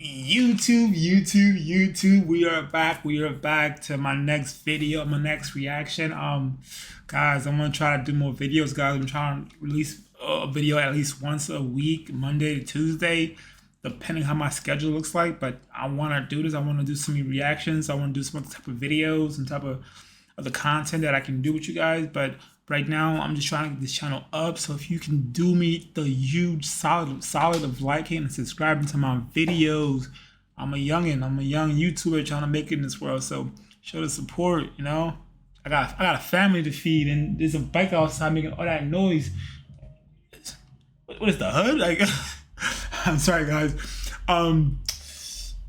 YouTube. We are back. We are back to my next video, my next reaction. Guys, I'm gonna try to do more videos, guys. I'm trying to release a video at least once a week, Monday to Tuesday, depending how my schedule looks like. But I want to do this. I want to do some reactions. I want to do some other type of videos and type of the content that I can do with you guys. But right now, I'm just trying to get this channel up. So if you can do me the huge solid of liking and subscribing to my videos. I'm a young YouTuber trying to make it in this world. So show the support, you know. I got a family to feed, and there's a bike outside making all that noise. What is the hood? Like, I'm sorry, guys.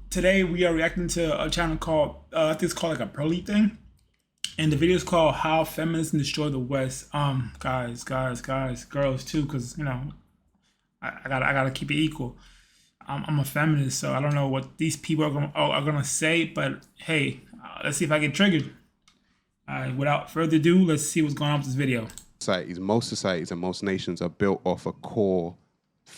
Today we are reacting to a channel called I think it's called like a Pearly thing. And the video is called How Feminists Destroy the West. Guys, girls too, because you know, I gotta keep it equal. I'm a feminist, so I don't know what these people are gonna say, but hey, let's see if I get triggered. Without further ado, let's see what's going on with this video. Most societies and most nations are built off a core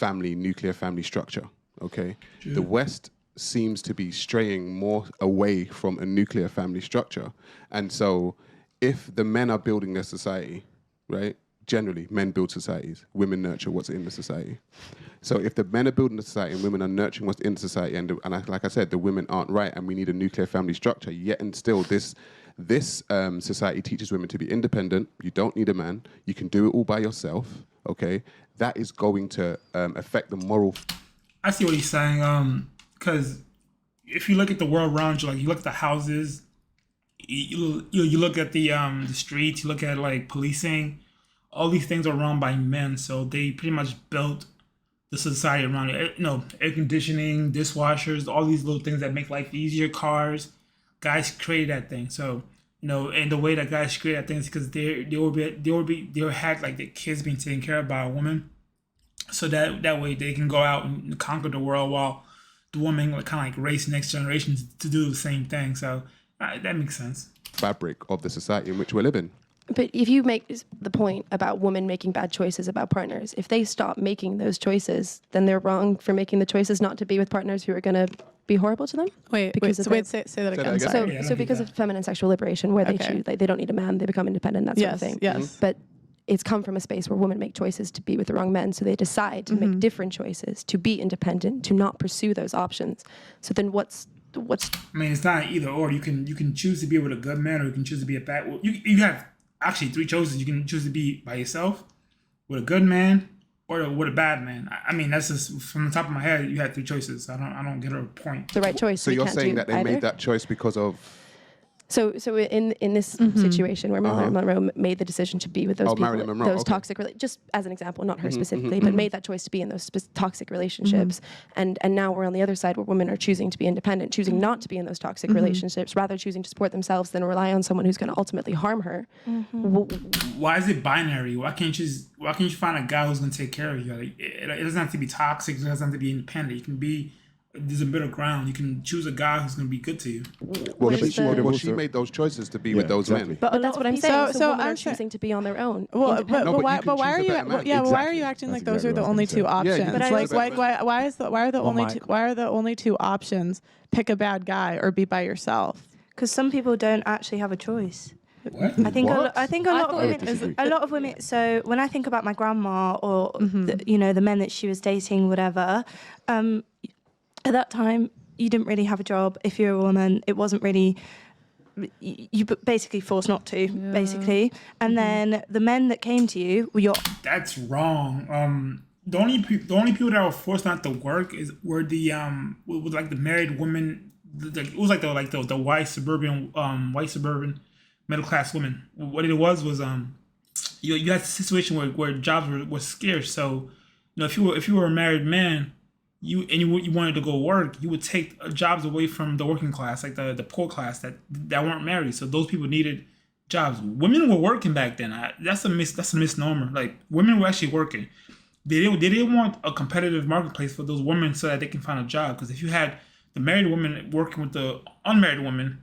nuclear family structure, okay? True. The West seems to be straying more away from a nuclear family structure. And so if the men are building their society, right? Generally, men build societies, women nurture what's in the society. So if the men are building the society and women are nurturing what's in the society, like I said, the women aren't right and we need a nuclear family structure, yet and still this society teaches women to be independent. You don't need a man. You can do it all by yourself, okay? That is going to affect the moral. I see what he's saying, because if you look at the world around you, like you look at the houses, you look at the streets, you look at like policing, all these things are run by men, so they pretty much built the society around it. You know, air conditioning, dishwashers, all these little things that make life easier, cars. Guys created that thing, so you know, and the way that guys created that thing is because they had like their kids being taken care of by a woman, so that way they can go out and conquer the world while the woman kind of like raise next generations to do the same thing. So that makes sense. Fabric of the society in which we live in. But if you make the point about women making bad choices about partners, if they stop making those choices, then they're wrong for making the choices not to be with partners who are going to be horrible to them. Say that again. So because of feminine sexual liberation, where they choose, like, they don't need a man, they become independent, that sort of thing. Yes. But it's come from a space where women make choices to be with the wrong men, so they decide to make different choices, to be independent, to not pursue those options. So then what's I mean, it's not either or. You can choose to be with a good man, or you can choose to be a bad. Well, you have actually three choices. You can choose to be by yourself, with a good man, or with a bad man. I mean, that's just from the top of my head. You had three choices. I don't get a point. The right choice. So you're saying that they made that choice because of. So in this situation where Marilyn Monroe made the decision to be with those people, those toxic, just as an example, not her specifically, but made that choice to be in those toxic relationships, and now we're on the other side where women are choosing to be independent, choosing not to be in those toxic relationships, rather choosing to support themselves than rely on someone who's going to ultimately harm her. Why is it binary? Why can't you find a guy who's going to take care of you? Like, it doesn't have to be toxic. It doesn't have to be independent. You can be. There's a middle ground. You can choose a guy who's going to be good to you. Well, she made those choices to be with those men. But that's what I'm saying. So women are choosing to be on their own. Well, but why are you? Why are you acting like those are the only two options? Like, why are the only two options? Pick a bad guy or be by yourself. Because some people don't actually have a choice. What? I think a lot of women. So when I think about my grandma or the men that she was dating, whatever. At that time, you didn't really have a job. If you're a woman, it wasn't really, you basically forced not to, basically. And then the men that came to you were your... That's wrong. The only people that were forced not to work were like the married women. It was like the white suburban middle class women. What it was you had a situation where jobs were scarce. So you know, if you were a married man, you wanted to go work, you would take jobs away from the working class, like the poor class that weren't married. So those people needed jobs. Women were working back then. That's a misnomer. Like, women were actually working. They didn't want a competitive marketplace for those women so that they can find a job. Because if you had the married woman working with the unmarried woman,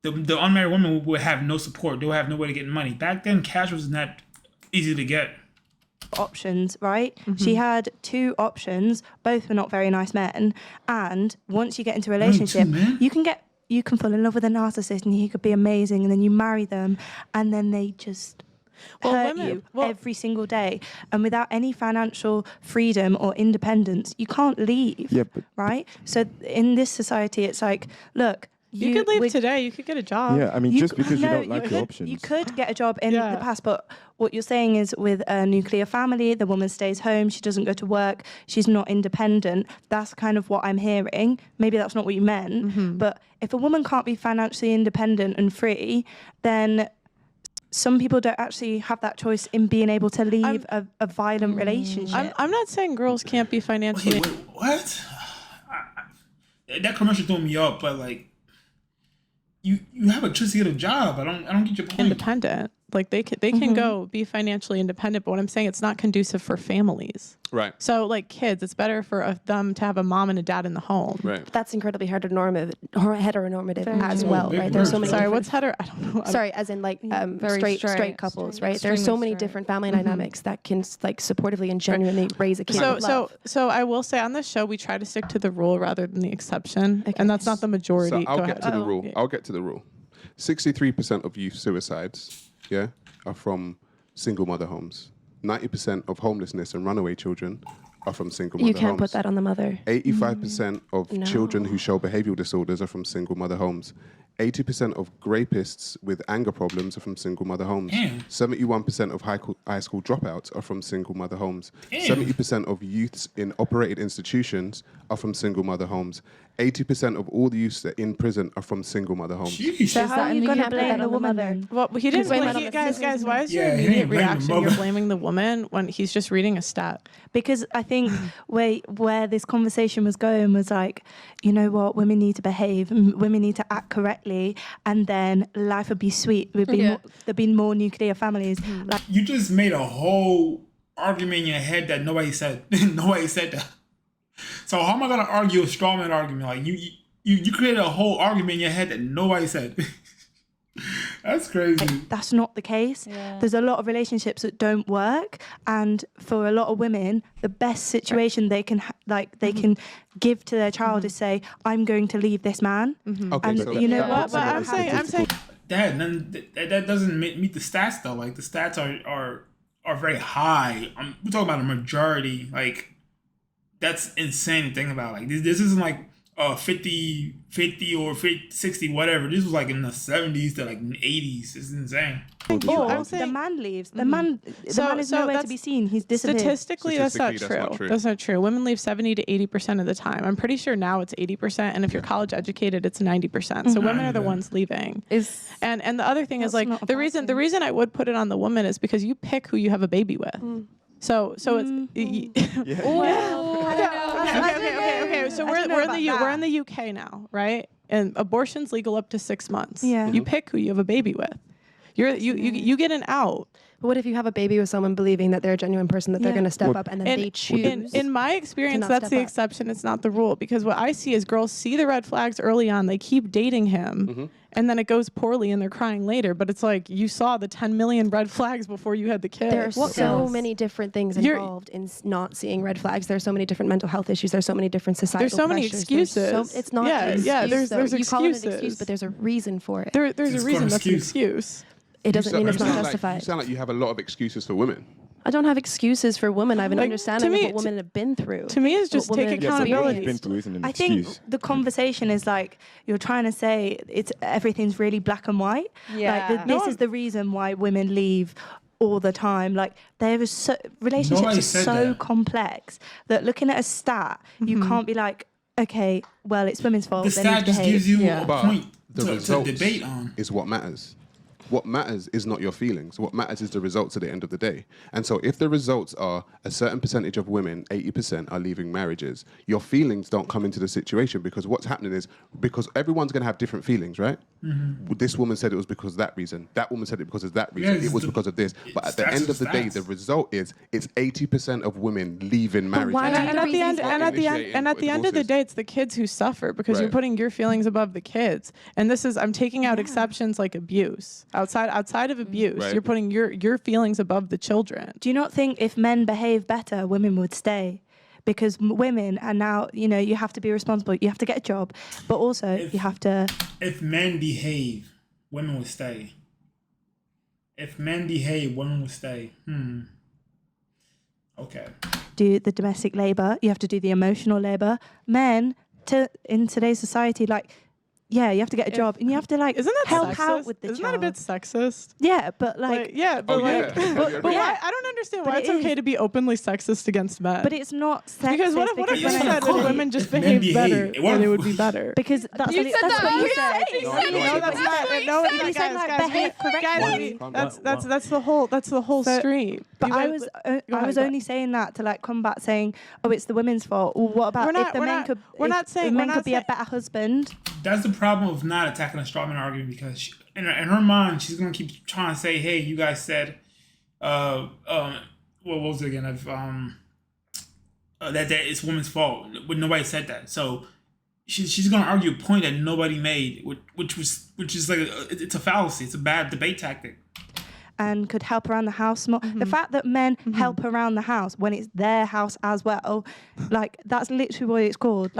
the unmarried woman would have no support. They would have no way to get money. Back then, cash was not easy to get. options, right? She had 2 options. Both were not very nice men. And once you get into a relationship, you can fall in love with a narcissist and he could be amazing, and then you marry them, and then they just hurt you every single day. And without any financial freedom or independence, you can't leave, right? So in this society, it's like, look, you could leave today. You could get a job. Yeah, I mean, just because you don't like your options. You could get a job in the past, but what you're saying is with a nuclear family, the woman stays home, she doesn't go to work, she's not independent. That's kind of what I'm hearing. Maybe that's not what you meant, but if a woman can't be financially independent and free, then some people don't actually have that choice in being able to leave a violent relationship. I'm not saying girls can't be financially... Wait, what? That commercial threw me up, but like, you have a choice to get a job. I don't get your point. Independent. Like they can go be financially independent, but what I'm saying, it's not conducive for families. Right. So like kids, it's better for them to have a mom and a dad in the home. Right. That's incredibly heteronormative as well, right? There's so many. Sorry, what's hetero? I don't know. Sorry, as in like straight couples, right? There's so many different family dynamics that can like supportively and genuinely raise a kid. So I will say on this show we try to stick to the rule rather than the exception, and that's not the majority. So I'll get to the rule. I'll get to the rule. 63% of youth suicides, are from single mother homes. 90% of homelessness and runaway children are from single mother homes. You can't put that on the mother. 85% of children who show behavioral disorders are from single mother homes. 80% of rapists with anger problems are from single mother homes. 71% of high school dropouts are from single mother homes. 70% of youths in operated institutions are from single mother homes. 80% of all the youths that are in prison are from single mother homes. So how are you going to blame the woman then? Well, he didn't blame guys, why is your immediate reaction you're blaming the woman when he's just reading a stat? Because I think where this conversation was going was like, you know what, women need to behave, women need to act correctly, and then life would be sweet. There'd be more nuclear families. Like, you just made a whole argument in your head that nobody said. Nobody said that. So how am I gonna argue a strawman argument? Like you created a whole argument in your head that nobody said. That's crazy. That's not the case. There's a lot of relationships that don't work, and for a lot of women, the best situation they can can give to their child is say, "I'm going to leave this man." Okay, and so you know what? But I'm saying that doesn't meet the stats though. Like the stats are very high. We're talking about a majority. Like that's insane to think about. Like this isn't like 50 or 50, 60, whatever. This was like in the 70s to like 80s. It's insane. The man leaves. The man is nowhere to be seen. He's disappeared. Statistically, that's not true. That's not true. Women leave 70 to 80% of the time. I'm pretty sure now it's 80%, and if you're college educated, it's 90%. So women are the ones leaving. And the other thing is like the reason I would put it on the woman is because you pick who you have a baby with. So it's okay. So we're in the UK now, right? And abortion's legal up to 6 months. Yeah. You pick who you have a baby with. You get an out. But what if you have a baby with someone believing that they're a genuine person, that they're going to step up, and then they choose? In my experience, that's the exception. It's not the rule. Because what I see is girls see the red flags early on. They keep dating him. And then it goes poorly and they're crying later. But it's like you saw the 10 million red flags before you had the kid. There are so many different things involved in not seeing red flags. There's so many different mental health issues. There's so many different societal There's so many excuses. It's not an excuse. There's excuses. You call it an excuse, but there's a reason for it. There's a reason that's an excuse. It doesn't mean it's not justified. You sound like you have a lot of excuses for women. I don't have excuses for women. I have an understanding of what women have been through. To me, it's just take accountability. I think the conversation is like you're trying to say everything's really black and white. Like this is the reason why women leave all the time. Like relationships are so complex that looking at a stat, you can't be like, okay, well, it's women's fault. The stat just gives you a point to debate on. Is what matters. What matters is not your feelings. What matters is the results at the end of the day. And so if the results are a certain percentage of women, 80% are leaving marriages, your feelings don't come into the situation, because what's happening is, because everyone's going to have different feelings, right? This woman said it was because of that reason. That woman said it because of that reason. It was because of this. But at the end of the day, the result is it's 80% of women leaving marriage. And at the end of the day, it's the kids who suffer, because you're putting your feelings above the kids. And I'm taking out exceptions like abuse. outside of abuse. You're putting your feelings above the children. Do you not think if men behave better, women would stay? Because women are now, you have to be responsible. You have to get a job, but also you have to. If men behave, women will stay. If men behave, women will stay. Okay. Do the domestic labor. You have to do the emotional labor. Men, in today's society, you have to get a job and you have to isn't that help sexist? out with the Isn't child. that a bit sexist? Yeah, but but why I don't understand why it's okay to be openly sexist against men. But it's not sexist because what if you said if women just behaved better, then it would be better? Because that's what you said. No, that's not. No, you said behave correctly. That's the whole stream. But I was only saying that to combat saying, oh, it's the women's fault. Well, what about if the men could? We're not saying men could be a better husband. That's the problem of not attacking a straw man argument, because in her mind, she's gonna keep trying to say, "Hey, you guys said, what was it again? Of that it's women's fault when nobody said that." So she's gonna argue a point that nobody made, which is it's a fallacy. It's a bad debate tactic. And could help around the house more. The fact that men help around the house when it's their house as well, that's literally what it's called.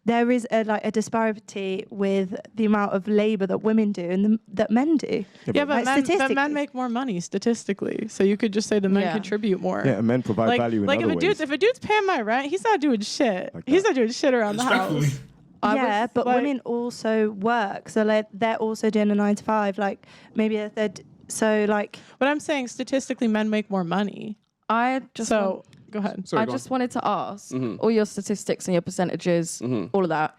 There is a disparity with the amount of labor that women do and that men do. Yeah, but men make more money statistically. So you could just say the men contribute more. Yeah, and men provide value in other ways. If a dude's paying my rent, he's not doing shit. He's not doing shit around the house. Yeah, but women also work. So they're also doing a 9 to 5. Maybe a third. So But I'm saying statistically men make more money. Go ahead. Sorry, I just wanted to ask all your statistics and your percentages, all of that.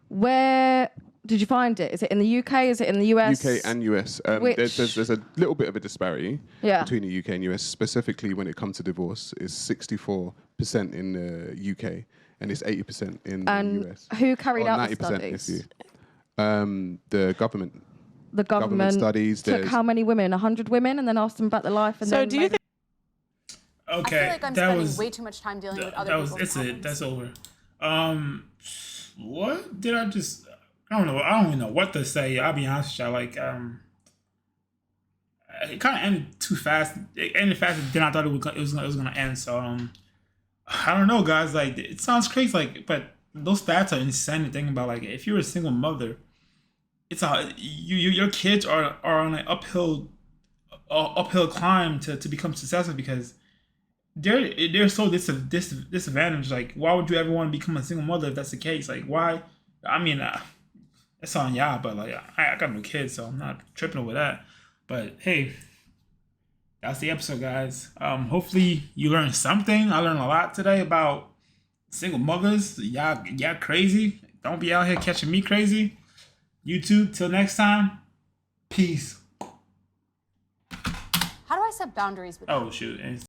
Where did you find it? Is it in the UK? Is it in the US? UK and US. There's a little bit of a disparity between the UK and US. Specifically, when it comes to divorce, it's 64% in the UK and it's 80% in the US. Who carried out the 90% studies? The government. The government studies took how many women? 100 women, and then asked them about their life. And so do you think? I Okay, feel like I'm spending way too much time dealing with other people's problems. That's over. What did I just? I don't know. I don't even know what to say. I'll be honest with you. It kind of ended too fast. It ended faster than I thought it was gonna end. So I don't know, guys. It sounds crazy. But those stats are insane to think about. If you're a single mother, it's your kids are on an uphill climb to become successful, because they're so disadvantaged. Why would you ever want to become a single mother if that's the case? Why? I mean, it's on y'all, but I got no kids, so I'm not tripping over that. But hey, that's the episode, guys. Hopefully you learned something. I learned a lot today about single mothers. Y'all crazy. Don't be out here catching me crazy. YouTube, till next time. Peace. How do I set boundaries with Oh shoot.